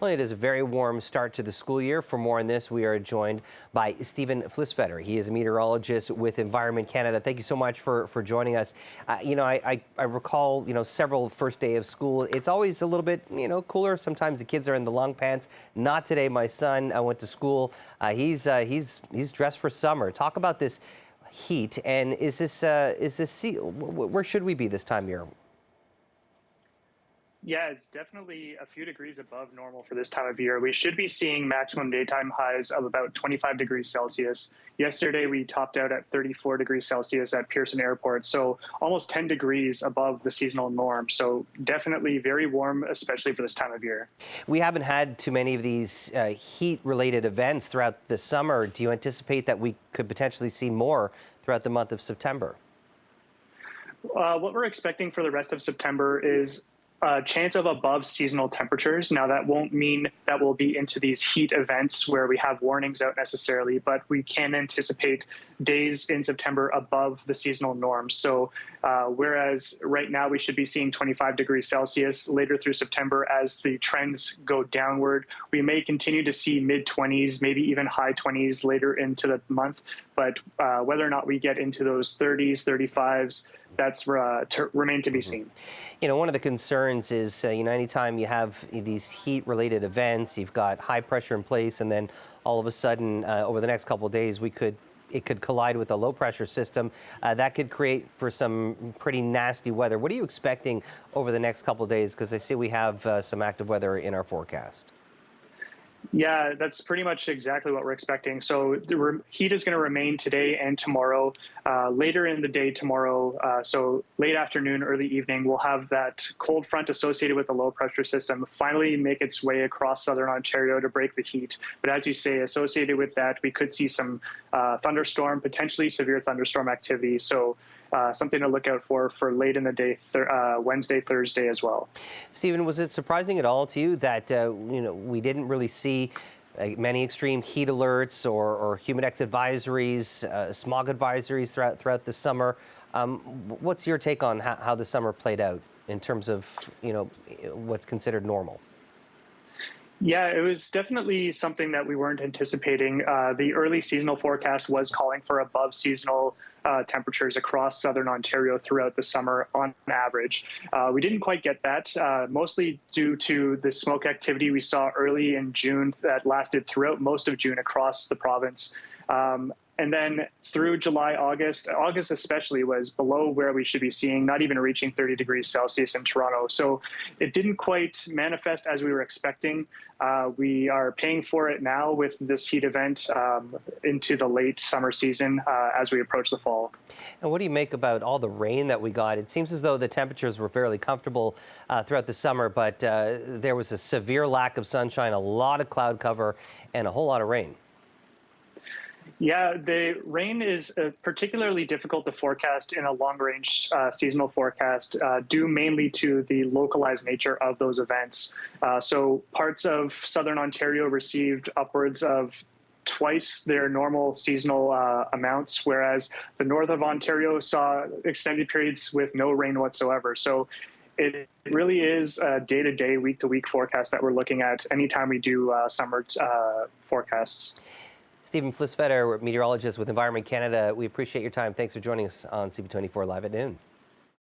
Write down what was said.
Well, it is a very warm start to the school year. For more on this, we are joined by Stephen Flisfetter. He is a meteorologist with Environment Canada. Thank you so much for joining us. I recall, several first day of school. It's always a little bit, cooler. Sometimes the kids are in the long pants. Not today. My son went to school. He's dressed for summer. Talk about this heat. And where should we be this time of year? Yeah, it's definitely a few degrees above normal for this time of year. We should be seeing maximum daytime highs of about 25 degrees Celsius. Yesterday, we topped out at 34 degrees Celsius at Pearson Airport, so almost 10 degrees above the seasonal norm. So definitely very warm, especially for this time of year. We haven't had too many of these heat-related events throughout the summer. Do you anticipate that we could potentially see more throughout the month of September? What we're expecting for the rest of September is a chance of above seasonal temperatures. Now, that won't mean that we'll be into these heat events where we have warnings out necessarily, but we can anticipate days in September above the seasonal norms. So whereas right now we should be seeing 25 degrees Celsius later through September, as the trends go downward, we may continue to see mid-20s, maybe even high 20s later into the month. But whether or not we get into those 30s, 35s, that's remain to be seen. One of the concerns is, anytime you have these heat-related events, you've got high pressure in place, and then all of a sudden, over the next couple of days, it could collide with a low-pressure system. That could create for some pretty nasty weather. What are you expecting over the next couple of days? Because I see we have some active weather in our forecast. Yeah, that's pretty much exactly what we're expecting. So the heat is going to remain today and tomorrow. Later in the day tomorrow, so late afternoon, early evening, we'll have that cold front associated with the low pressure system finally make its way across southern Ontario to break the heat. But as you say, associated with that, we could see some thunderstorm, potentially severe thunderstorm activity. So something to look out for late in the day, Wednesday, Thursday as well. Stephen, was it surprising at all to you that we didn't really see many extreme heat alerts or humidex advisories, smog advisories throughout the summer? What's your take on how the summer played out in terms of what's considered normal? Yeah, it was definitely something that we weren't anticipating. The early seasonal forecast was calling for above seasonal temperatures across southern Ontario throughout the summer on average. We didn't quite get that, mostly due to the smoke activity we saw early in June that lasted throughout most of June across the province. And then through July, August especially was below where we should be seeing, not even reaching 30 degrees Celsius in Toronto. So it didn't quite manifest as we were expecting. We are paying for it now with this heat event into the late summer season as we approach the fall. And what do you make about all the rain that we got? It seems as though the temperatures were fairly comfortable throughout the summer, but there was a severe lack of sunshine, a lot of cloud cover, and a whole lot of rain. Yeah, the rain is particularly difficult to forecast in a long-range seasonal forecast due mainly to the localized nature of those events. So parts of southern Ontario received upwards of twice their normal seasonal amounts, whereas the north of Ontario saw extended periods with no rain whatsoever. So it really is a day-to-day, week-to-week forecast that we're looking at anytime we do summer forecasts. Stephen Flisfetter, meteorologist with Environment Canada. We appreciate your time. Thanks for joining us on CP24 Live at noon.